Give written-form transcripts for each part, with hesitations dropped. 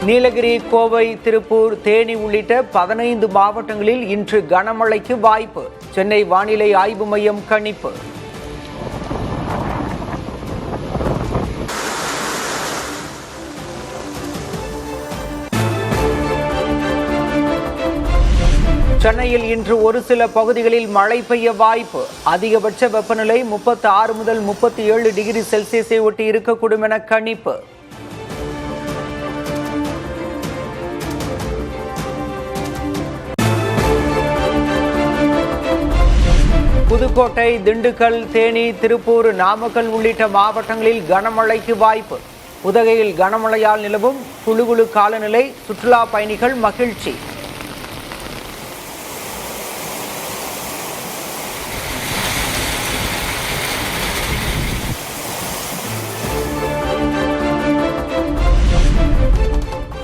நீலகிரி, கோவை, திருப்பூர், தேனி உள்ளிட்ட 15 மாவட்டங்களில் இன்று கனமழைக்கு வாய்ப்பு. சென்னை வானிலை ஆய்வு மையம் கணிப்பு. சென்னையில் இன்று ஒரு சில பகுதிகளில் மழை பெய்ய வாய்ப்பு. அதிகபட்ச வெப்பநிலை 36 முதல் 37 டிகிரி செல்சியஸை ஒட்டி இருக்கக்கூடும் என கணிப்பு. புதுக்கோட்டை, திண்டுக்கல், தேனி, திருப்பூர், நாமக்கல் உள்ளிட்ட மாவட்டங்களில் கனமழைக்கு வாய்ப்பு. உதகையில் கனமழையால் நிலவும் குளுகுளு காலநிலை, சுற்றுலா பயணிகள் மகிழ்ச்சி.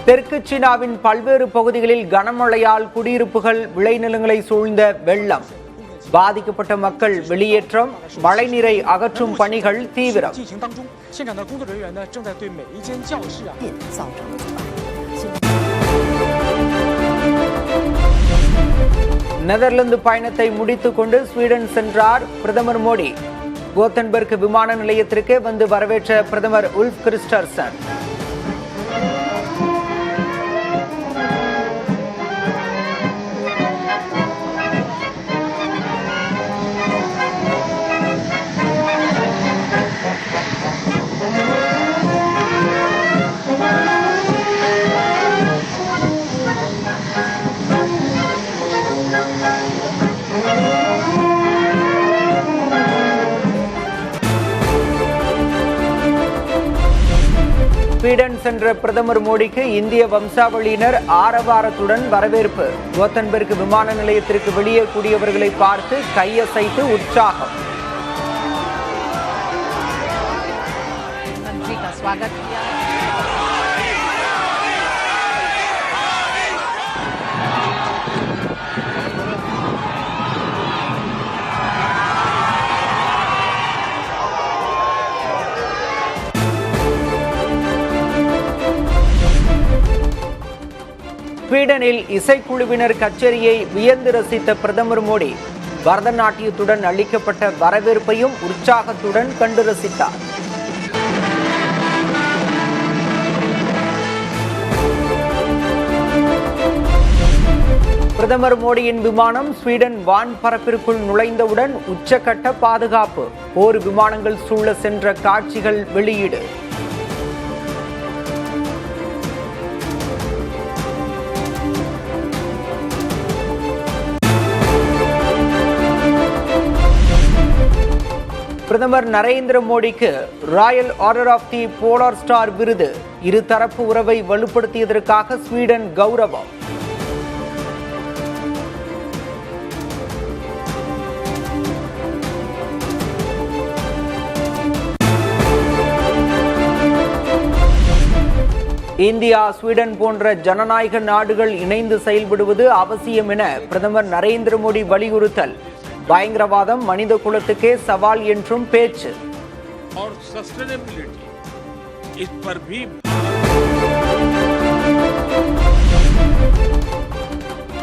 தெற்கு சீனாவின் பல்வேறு பகுதிகளில் கனமழையால் குடியிருப்புகள், விளைநிலங்களை சூழ்ந்த வெள்ளம். பாதிக்கப்பட்ட மக்கள் வெளியேற்றம், மழைநீரை அகற்றும் பணிகள் தீவிரம். நெதர்லாந்து பயணத்தை முடித்துக் கொண்டு ஸ்வீடன் சென்றார் பிரதமர் மோடி. கோத்தன்பர்க் விமான நிலையத்திற்கு வந்து வரவேற்ற பிரதமர் உல்ஃப் கிறிஸ்டர்சன். ஸ்வீடன் சென்ற பிரதமர் மோடிக்கு இந்திய வம்சாவளியினர் ஆரவாரத்துடன் வரவேற்பு. கோத்தன்பர்க் விமான நிலையத்திற்கு வெளியே கூடியவர்களை பார்த்து கையசைத்து உற்சாகம். ஸ்வீடனில் இசைக்குழுவினர் கச்சேரியை வியந்து ரசித்த பிரதமர் மோடி பரதநாட்டியத்துடன் அளிக்கப்பட்ட வரவேற்பையும் உற்சாகத்துடன் கண்டு ரசித்தார். பிரதமர் மோடியின் விமானம் ஸ்வீடன் வான்பரப்பிற்குள் நுழைந்தவுடன் உச்சக்கட்ட பாதுகாப்பு. போர் விமானங்கள் சூழ சென்ற காட்சிகள் வெளியீடு. பிரதமர் நரேந்திர மோடிக்கு royal order of the polar star விருது. இருதரப்பு உறவை வலுப்படுத்தியதற்காக ஸ்வீடன் கௌரவம். இந்தியா, ஸ்வீடன் போன்ற ஜனநாயக நாடுகள் இணைந்து செயல்படுவது அவசியம் என பிரதமர் நரேந்திர மோடி வலியுறுத்தல். பயங்கரவாதம் மனித குலத்துக்கே சவால் என்றும் பேச்சு.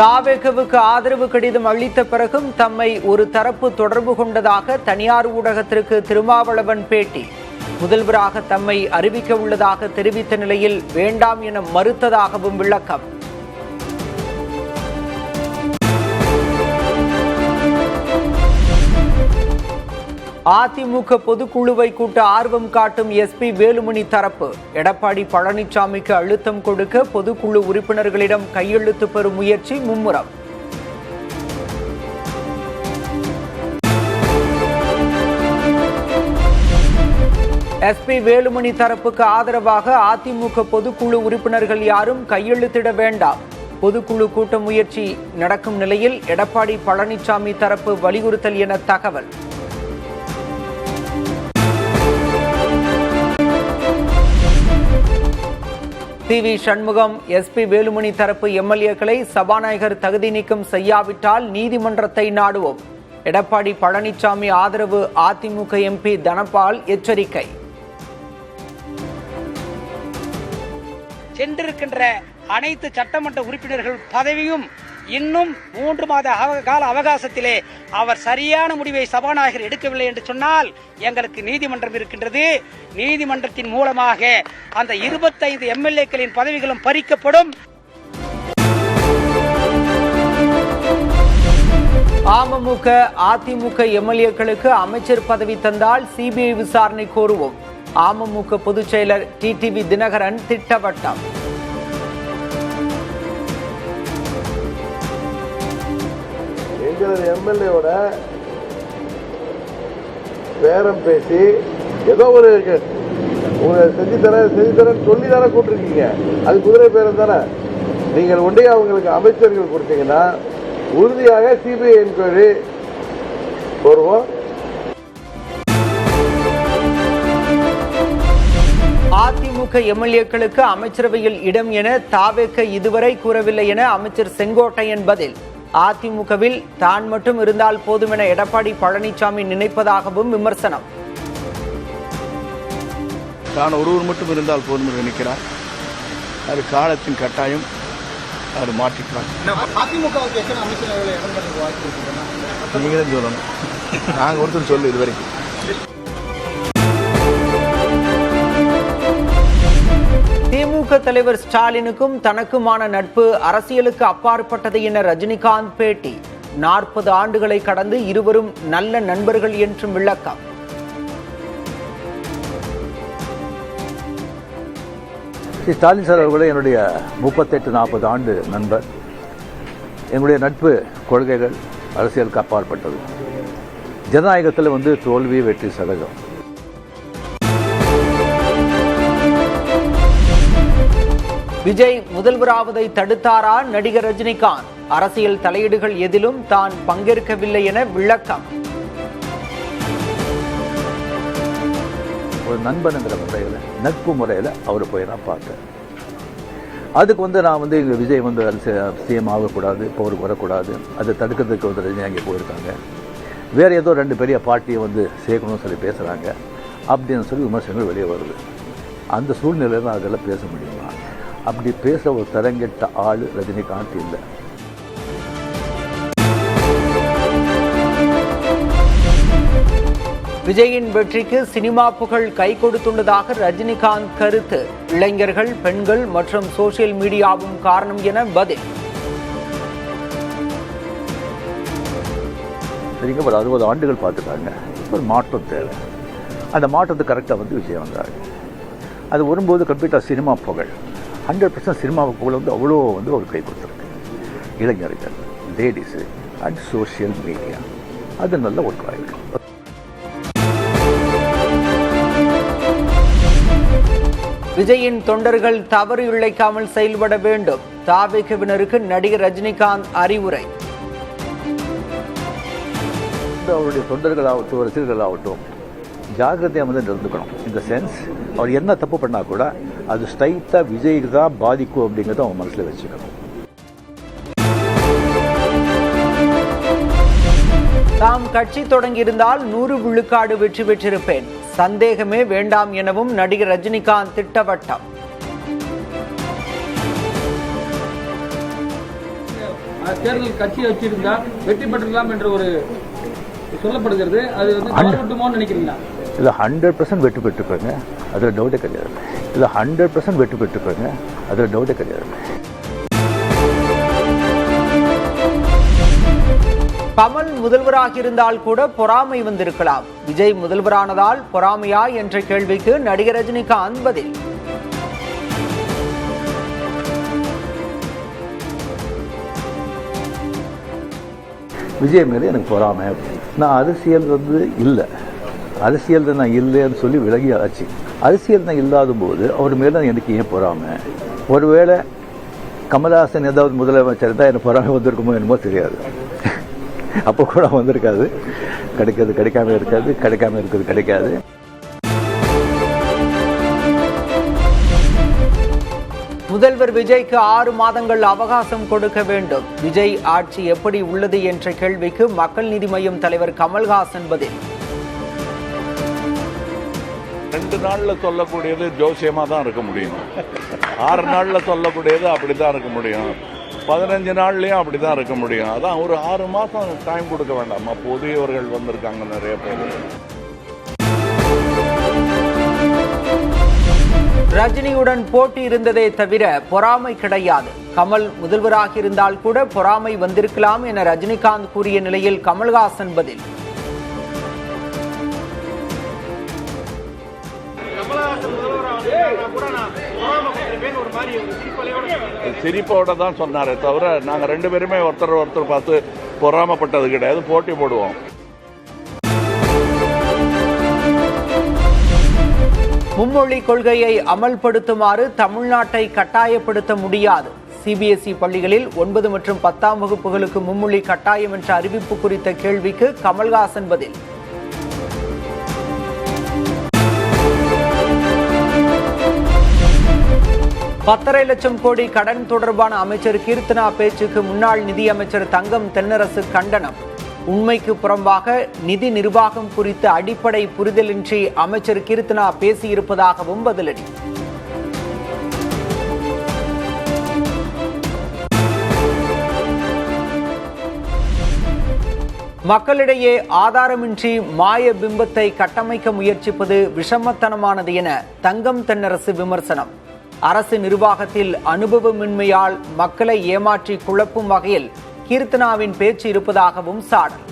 தாவேகவுக்கு ஆதரவு கடிதம் அளித்த பிறகும் தம்மை ஒரு தரப்பு தொடர்பு கொண்டதாக தனியார் ஊடகத்திற்கு திருமாவளவன் பேட்டி. முதல்வராக தம்மை அறிவிக்க உள்ளதாக தெரிவித்த நிலையில் வேண்டாம் என மறுத்ததாகவும் விளக்கம். அதிமுக பொதுக்குழுவை கூட்ட ஆர்வம் காட்டும் எஸ்பி வேலுமணி தரப்பு. எடப்பாடி பழனிசாமிக்கு அழுத்தம் கொடுக்க பொதுக்குழு உறுப்பினர்களிடம் கையெழுத்து பெறும் முயற்சி மும்முரம். எஸ்பி வேலுமணி தரப்புக்கு ஆதரவாக அதிமுக பொதுக்குழு உறுப்பினர்கள் யாரும் கையெழுத்திட வேண்டாம். பொதுக்குழு கூட்ட முயற்சி நடக்கும் நிலையில் எடப்பாடி பழனிசாமி தரப்பு வலியுறுத்தல் என தகவல். சி.வி. சண்முகம், எஸ்பி வேலுமணி தரப்பு எம்எல்ஏக்களை சபாநாயகர் தகுதி நீக்கம் செய்யாவிட்டால் நீதிமன்றத்தை நாடுவோம். எடப்பாடி பழனிசாமி ஆதரவு அதிமுக எம்பி தனபால் எச்சரிக்கை. சென்றிருக்கின்ற அனைத்து சட்டமன்ற உறுப்பினர்கள் பதவியும் இன்னும் 3 மாத கால அவகாசத்திலே அவர் சரியான முடிவை சபாநாயகர் எடுக்கவில்லை என்று சொன்னால் எங்களுக்கு நீதிமன்றம் இருக்கின்றது. நீதிமன்றத்தின் மூலமாக அந்த 25 எம்எல்ஏக்களின் பதவிகளும் பறிக்கப்படும். அமமுக அதிமுக எம்எல்ஏக்களுக்கு அமைச்சர் பதவி தந்தால் சிபிஐ விசாரணை கோருவோம். அமமுக பொதுச் செயலர் டிடிவி தினகரன் திட்டவட்டம். எங்களது எம்எல்ஏவோட பேரம் பேசி ஏதோ ஒரு செஞ்சுத்தரேன் சொல்லி தானே கூப்பிட்டுருக்கீங்க. அது குதிரை பேரம் தானே. நீங்கள் ஒன்றே அவங்களுக்கு அமைச்சர்கள் கொடுத்தீங்கன்னா உறுதியாக சிபிஐ என்கொயரி வருவோம். அதிமுக எம்எல்ஏக்களுக்கு அமைச்சரவையில் இடம் என தாவேக இதுவரை கூறவில்லை என அமைச்சர் செங்கோட்டையன் பதில். அதிமுகவில் தான் மட்டும் இருந்தால் போதும் என எடப்பாடி பழனிசாமி நினைப்பதாகவும் விமர்சனம். தான் ஒருவர் மட்டும் இருந்தால் போதும் என்று நினைக்கிறார். அது காலத்தின் கட்டாயம். அது மாற்றிக்கிறார். நீங்களும் சொல்லணும். நாங்கள் ஒருத்தர் சொல்லு இதுவரைக்கும். திமுக தலைவர் ஸ்டாலினுக்கும் தனக்குமான நட்பு அரசியலுக்கு அப்பாற்பட்டது என ரஜினிகாந்த் பேட்டி. 40 ஆண்டுகளை கடந்து இருவரும் நல்ல நண்பர்கள் என்றும் விளக்கம். ஸ்டாலின் சார் அவர்களே என்னுடைய 38-40 ஆண்டு நண்பர். என்னுடைய நட்பு கொள்கைகள் அரசியலுக்கு அப்பாற்பட்டது. ஜனநாயகத்தில் தோல்வி வெற்றி சதகம். விஜய் முதல்வராவதை தடுத்தாரா நடிகர் ரஜினிகாந்த்? அரசியல் தலையீடுகள் எதிலும் தான் பங்கேற்கவில்லை என விளக்கம். ஒரு நண்பனுங்கிற முறையில் நட்பு முறையில் அவர் போய் நான் பார்த்தேன். அதுக்கு நான் எங்கள் விஜய் சிஎம் ஆகக்கூடாது, பவருக்கு வரக்கூடாது, அதை தடுக்கிறதுக்கு ரஜினி அங்கே போயிருக்காங்க. வேறு ஏதோ 2 பெரிய பார்ட்டியை சேர்க்கணும்னு சொல்லி பேசுகிறாங்க அப்படின்னு சொல்லி விமர்சனங்கள் வெளியே வருது. அந்த சூழ்நிலையில் தான் அதெல்லாம் பேச முடியுமா? அப்படி பேச ஒரு தரங்கெட்ட ஆள் ரஜினிகாந்த் இல்லை. விஜயின் வெற்றிக்கு சினிமா புகழ் கை கொடுத்துள்ளதாக ரஜினிகாந்த் கருத்து. இளைஞர்கள், பெண்கள் மற்றும் சோசியல் மீடியாவும் காரணம் என பதில். சரிங்க, ஒரு 60 ஆண்டுகள் பார்த்துட்டாங்க. ஒரு மாற்றம் தேவை. அந்த மாற்றத்துக்கு கரெக்டாக விஜய் வந்தார். அது வரும்போது கம்ப்ளீட்டாக சினிமா புகழ் 100% சினிமா புகழ் அவ்வளோ ஒரு கை கொடுத்துருக்கு. இளைஞர்கள், லேடிஸு அண்ட் சோசியல் மீடியா அது நல்ல ஒர்க் ஆகிருக்கு. விஜயின் தொண்டர்கள் தவறு இழைக்காமல் செயல்பட வேண்டும். தாவேகவினருக்கு நடிகர் ரஜினிகாந்த் அறிவுரை. அவருடைய தொண்டர்களாகட்டும், ரசிகர்களாகட்டும் ஜாகிரதையாக நடந்துக்கணும். இந்த சென்ஸ் அவர் என்ன தப்பு பண்ணால் கூட அது ஸ்ட்ரைட்டாக விஜய்க்கு தான் பாதிக்கும் அப்படிங்கிறத அவன் மனசில் வச்சுக்கணும். தாம் கட்சி தொடங்கியிருந்தால் 100 விழுக்காடு வெற்றி பெற்றிருப்பேன். சந்தேகமே வேண்டாம் எனவும் நடிகர் ரஜினிகாந்த் திட்டவட்டம். தேர்தல் கட்சி வச்சிருந்தா வெற்றி பெற்றலாம் என்ற ஒரு சொல்லப்படுகிறது. அது நினைக்கிறீங்களா? இல்லை, 100% வெற்றி பெற்றுப்பாங்க, அதில் டவுட்டே கிடையாது. இல்லை, 100% வெற்றி பெற்றுப்பாங்க, அதில் டவுட்டே கிடையாது. கமல் முதல்வராக இருந்தால் கூட பொறாமை வந்திருக்கலாம். விஜய் முதல்வரானதால் பொறாமையா என்ற கேள்விக்கு நடிகர் ரஜினிகாந்த் பதில். விஜய் மேலே எனக்கு பொறாமை. நான் அரசியல் இல்லை, அரசியல் நான் இல்லைன்னு சொல்லி விலகி ஆச்சு. அரசியல் நான் இல்லாத போது அவர் மேலே எனக்கு ஏன் பொறாமை? ஒருவேளை கமல்ஹாசன் ஏதாவது முதலமைச்சர் தான் எனக்கு பொறாமை வந்திருக்குமோ என்னமோ தெரியாது. அப்போ கூட வந்திருக்காது. கிடைக்கிறது கிடைக்காம இருக்காது, கிடைக்காம இருக்கிறது கிடைக்காது. முதல்வர் விஜய்க்கு 6 மாதங்கள் அவகாசம் கொடுக்க வேண்டும். விஜய் ஆட்சி எப்படி உள்ளது என்ற கேள்விக்கு மக்கள் நீதி மய்யம் தலைவர் கமல்ஹாசன் பதில். 2 நாளில் சொல்லக்கூடியது ஜோசியமாக தான் இருக்க முடியும். 6 நாளில் சொல்லக்கூடியது அப்படி தான் இருக்க முடியும். 15 நாள்லேயும் அப்படி தான் இருக்க முடியும். அதான் ஒரு 6 மாதம் டைம் கொடுக்க வேண்டாமா? புதியவர்கள் வந்திருக்காங்க நிறைய பேர். ரஜினியுடன் போட்டி இருந்ததே தவிர பொறாமை கிடையாது. கமல் முதல்வராக இருந்தால் கூட பொறாமை வந்திருக்கலாம் என ரஜினிகாந்த் கூறிய நிலையில் கமல்ஹாசன் பதில். சிரிப்போட தான் சொன்னாரே தவிர நாங்கள் 2 பேருமே ஒருத்தர் பார்த்து பொறாமப்பட்டது கிடையாது. போட்டி போடுவோம். மும்மொழி கொள்கையை அமல்படுத்துமாறு தமிழ்நாட்டை கட்டாயப்படுத்த முடியாது. சிபிஎஸ்இ பள்ளிகளில் 9 மற்றும் 10ஆம் வகுப்புகளுக்கு மும்மொழி கட்டாயம் என்ற அறிவிப்பு குறித்த கேள்விக்கு கமல்ஹாசன் பதில். $10.5 லட்சம் கோடி கடன் தொடர்பான அமைச்சர் கீர்த்தனா பேச்சுக்கு முன்னாள் நிதியமைச்சர் தங்கம் தென்னரசு கண்டனம். உண்மைக்கு புறம்பாக நிதி நிர்வாகம் குறித்த அடிப்படை புரிதலின்றி அமைச்சர் கீர்த்தனா பேசியிருப்பதாகவும் பதிலடி. மக்களிடையே ஆதாரமின்றி மாய பிம்பத்தை கட்டமைக்க முயற்சிப்பது விஷமத்தனமானது என தங்கம் தென்னரசு விமர்சனம். அரசு நிர்வாகத்தில் அனுபவமின்மையால் மக்களை ஏமாற்றி குழப்பும் வகையில் கீர்த்தனாவின் பேச்சு இருப்பதாகவும் சாடல்.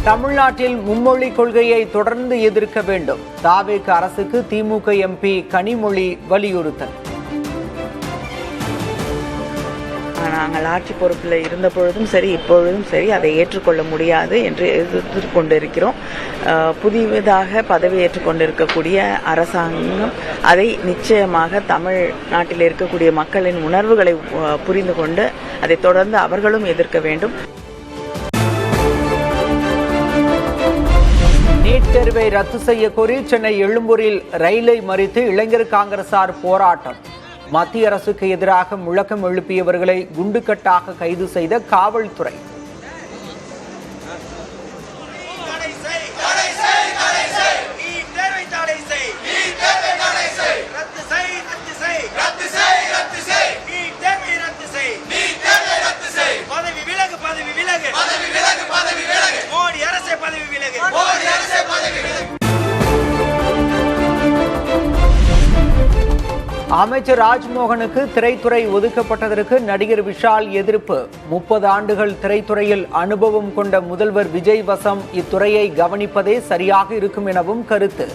தமிழ்நாட்டில் மும்மொழி கொள்கையை தொடர்ந்து எதிர்க்க வேண்டும். தாவேக அரசுக்கு திமுக எம்பி கனிமொழி வலியுறுத்தல். நாங்கள் ஆட்சி பொறுப்பில் இருந்த பொழுதும் சரி இப்பொழுதும் சரி அதை ஏற்றுக்கொள்ள முடியாது என்று எதிர்த்து கொண்டிருக்கிறோம். புதியதாக பதவி ஏற்றுக்கொண்டிருக்கக்கூடிய அரசாங்கம் அதை நிச்சயமாக தமிழ்நாட்டில் இருக்கக்கூடிய மக்களின் உணர்வுகளை புரிந்து கொண்டு அதை தொடர்ந்து அவர்களும் எதிர்க்க வேண்டும். நீட் தேர்வை ரத்து செய்ய கோரி சென்னை எழும்பூரில் ரயிலை மறித்து இளைஞர் காங்கிரசார் போராட்டம். மத்திய அரசுக்கு எதிராக முழக்கம் எழுப்பியவர்களை குண்டுக்கட்டாக கைது செய்த காவல்துறை. அமைச்சர் ராஜ்மோகனுக்கு திரைத்துறை ஒதுக்கப்பட்டதற்கு நடிகர் விஷால் எதிர்ப்பு. 30 ஆண்டுகள் திரைத்துறையில் அனுபவம் கொண்ட முதல்வர் விஜய் வசம் இத்துறையை கவனிப்பதே சரியாக இருக்கும் எனவும் கருத்து.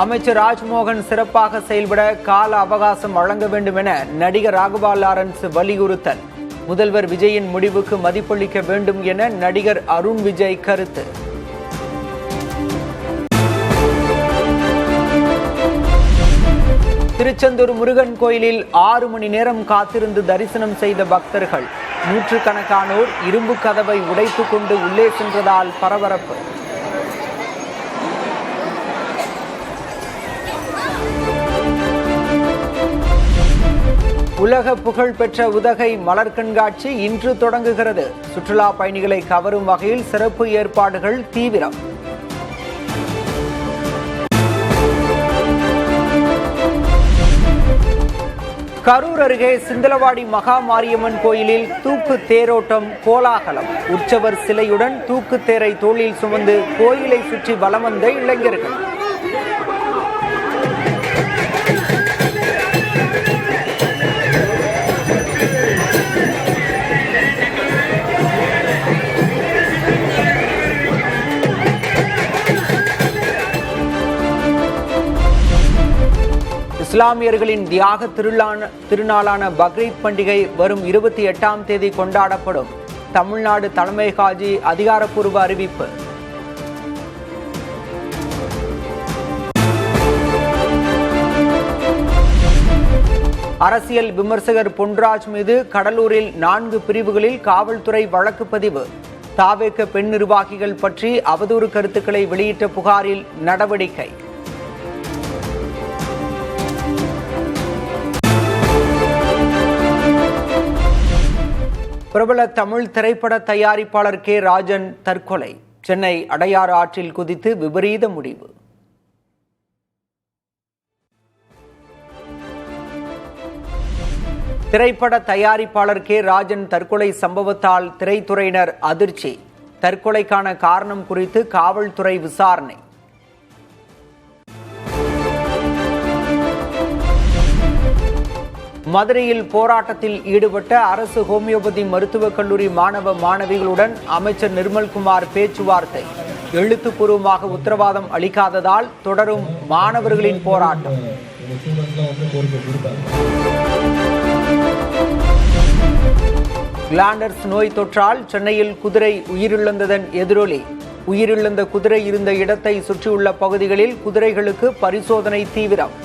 அமைச்சர் ராஜ்மோகன் சிறப்பாக செயல்பட கால அவகாசம் வழங்க வேண்டும் என நடிகர் ராகவா லாரன்ஸ் வலியுறுத்தல். முதல்வர் விஜயின் முடிவுக்கு மதிப்பளிக்க வேண்டும் என நடிகர் அருண் விஜய் கருத்து. திருச்செந்தூர் முருகன் கோயிலில் 6 மணி நேரம் காத்திருந்து தரிசனம் செய்த பக்தர்கள். நூற்றுக்கணக்கானோர் இரும்பு கதவை உடைத்துக் கொண்டு உள்ளே சென்றதால் பரபரப்பு. உலக புகழ்பெற்ற உதகை மலர் கண்காட்சி இன்று தொடங்குகிறது. சுற்றுலா பயணிகளை கவரும் வகையில் சிறப்பு ஏற்பாடுகள் தீவிரம். கரூர் அருகே சிந்தலவாடி மகா மாரியம்மன் கோயிலில் தூக்கு தேரோட்டம் கோலாகலம். உற்சவர் சிலையுடன் தூக்கு தேரை தோளில் சுமந்து கோயிலை சுற்றி வலம் வந்த இளைஞர்கள். இஸ்லாமியர்களின் தியாக திருநாளான பக்ரீத் பண்டிகை வரும் 28ஆம் தேதி கொண்டாடப்படும். தமிழ்நாடு தலைமை காஜி அதிகாரப்பூர்வ அறிவிப்பு. அரசியல் விமர்சகர் பொன்ராஜ் மீது கடலூரில் 4 பிரிவுகளில் காவல்துறை வழக்கு பதிவு. தாவேக பெண் நிர்வாகிகள் பற்றி அவதூறு கருத்துக்களை வெளியிட்ட புகாரில் நடவடிக்கை. பிரபல தமிழ் திரைப்பட தயாரிப்பாளர் கே ராஜன் தற்கொலை. சென்னை அடையாறு ஆற்றில் குதித்து விபரீத முடிவு. திரைப்பட தயாரிப்பாளர் கே ராஜன் தற்கொலை சம்பவத்தால் திரைத்துறையினர் அதிர்ச்சி. தற்கொலைக்கான காரணம் குறித்து காவல்துறை விசாரணை. மதுரையில் போராட்டத்தில் ஈடுபட்ட அரசு ஹோமியோபதி மருத்துவக் கல்லூரி மாணவ மாணவிகளுடன் அமைச்சர் நிர்மல்குமார் பேச்சுவார்த்தை. எழுத்துப்பூர்வமாக உத்தரவாதம் அளிக்காததால் தொடரும் மாணவர்களின் போராட்டம். கிளாண்டர்ஸ் நோய் தொற்றால் சென்னையில் குதிரை உயிரிழந்ததன் எதிரொலி. உயிரிழந்த குதிரை இருந்த இடத்தை சுற்றியுள்ள பகுதிகளில் குதிரைகளுக்கு பரிசோதனை தீவிரம்.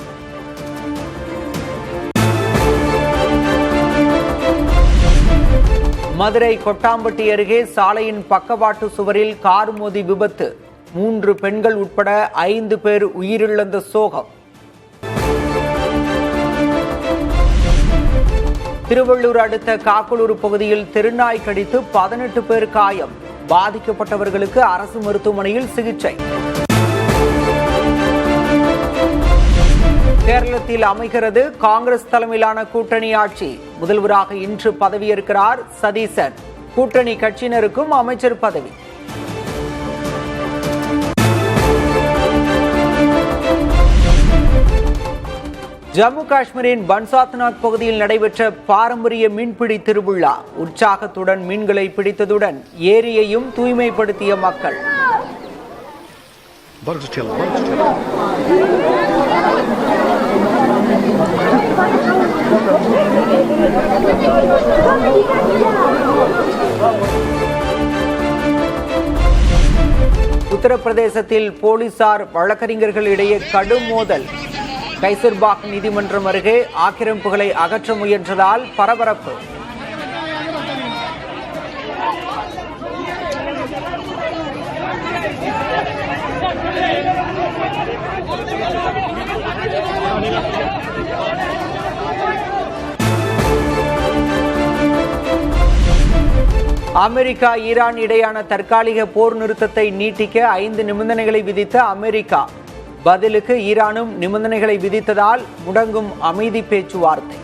மதுரை கொட்டாம்பட்டி அருகே சாலையின் பக்கவாட்டு சுவரில் கார் மோதி விபத்து. 3 பெண்கள் உட்பட 5 பேர் உயிரிழந்த சோகம். திருவள்ளூர் அடுத்த காக்கலூர் பகுதியில் தெருநாய் கடித்து 18 பேர் காயம். பாதிக்கப்பட்டவர்களுக்கு அரசு மருத்துவமனையில் சிகிச்சை. கேரளத்தில் அமைகிறது காங்கிரஸ் தலைமையிலான கூட்டணி ஆட்சி. முதல்வராக இன்று பதவியேற்கிறார் சதீசன். கூட்டணி கட்சியினருக்கும் அமைச்சர் பதவி. ஜம்மு காஷ்மீரின் பன்சாத்நாத் பகுதியில் நடைபெற்ற பாரம்பரிய மீன்பிடி திருவிழா. உற்சாகத்துடன் மீன்களை பிடித்ததுடன் ஏரியையும் தூய்மைப்படுத்திய மக்கள். உத்தரப்பிரதேசத்தில் போலீசார் வழக்கறிஞர்களிடையே கடும் மோதல். கைசர்பாக் நீதிமன்றம் அருகே ஆக்கிரமிப்புகளை அகற்ற முயன்றதால் பரபரப்பு. அமெரிக்கா ஈரான் இடையான தற்காலிக போர் நிறுத்தத்தை நீட்டிக்க 5 நிபந்தனைகளை விதித்த அமெரிக்கா. பதிலுக்கு ஈரானும் நிபந்தனைகளை விதித்ததால் முடங்கும் அமைதி பேச்சுவார்த்தை.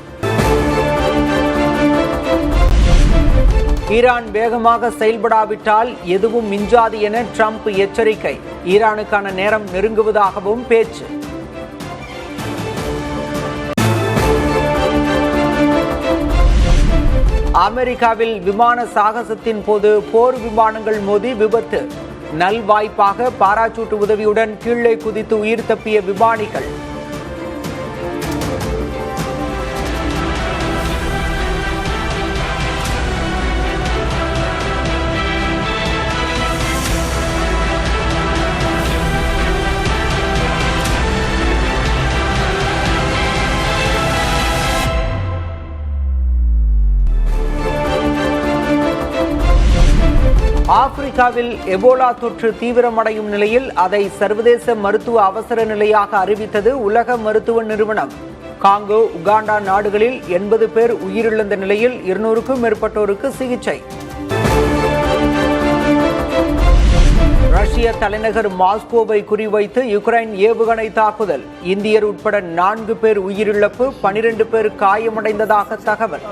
ஈரான் வேகமாக செயல்படாவிட்டால் எதுவும் மிஞ்சாது என ட்ரம்ப் எச்சரிக்கை. ஈரானுக்கான நேரம் நெருங்குவதாகவும் பேச்சு. அமெரிக்காவில் விமான சாகசத்தின் போது போர் விமானங்கள் மோதி விபத்து. நல்வாய்ப்பாக பாராசூட் உதவியுடன் கீழே குதித்து உயிர் தப்பிய விமானிகள். ஆப்பிரிக்காவில் எபோலா தொற்று தீவிரமடையும் நிலையில் அதை சர்வதேச மருத்துவ அவசர நிலையாக அறிவித்தது உலக மருத்துவ நிறுவனம். காங்கோ, உகாண்டா நாடுகளில் 80 பேர் உயிரிழந்த நிலையில் 200க்கும் மேற்பட்டோருக்கு சிகிச்சை. ரஷ்ய தலைநகர் மாஸ்கோவை குறிவைத்து யுக்ரைன் ஏவுகணை தாக்குதல். இந்தியர் உட்பட 4 பேர் உயிரிழப்பு, 12 பேர் காயமடைந்ததாக தகவல்.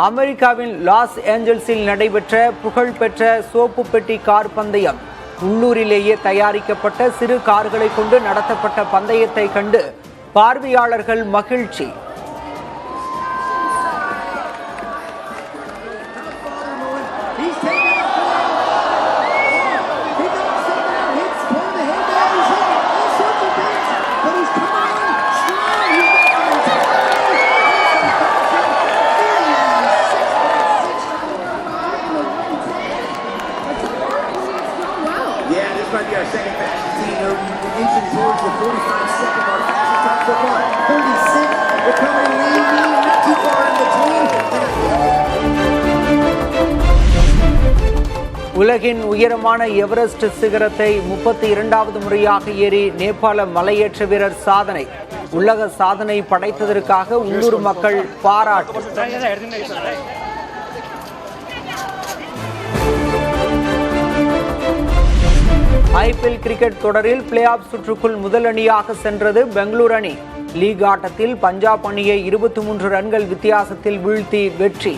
அமெரிக்காவின் லாஸ் ஏஞ்சல்ஸில் நடைபெற்ற புகழ்பெற்ற சோப்பு பெட்டி கார் பந்தயம். உள்ளூரிலேயே தயாரிக்கப்பட்ட சிறு கார்களை கொண்டு நடத்தப்பட்ட பந்தயத்தை கண்டு பார்வையாளர்கள் மகிழ்ச்சி. Might be our second fastest team. They're inching towards the 45-second mark. Fastest time so far, 36. They're coming lean, not too far in between. உலகின் உயரமான எவரெஸ்ட் சிகரத்தை 32வது முறையாக ஏறி நேபாள மலையேற்ற வீரர் சாதனை. உலக சாதனை படைத்ததற்காக உள்ளூர் மக்கள் பாராட்டு. ஐபிஎல் கிரிக்கெட் தொடரில் பிளே ஆஃப் சுற்றுக்குள் முதல் அணியாக சென்றது பெங்களூரு அணி. லீக் ஆட்டத்தில் பஞ்சாப் அணியை 23 ரன்கள் வித்தியாசத்தில் வீழ்த்தி வெற்றி.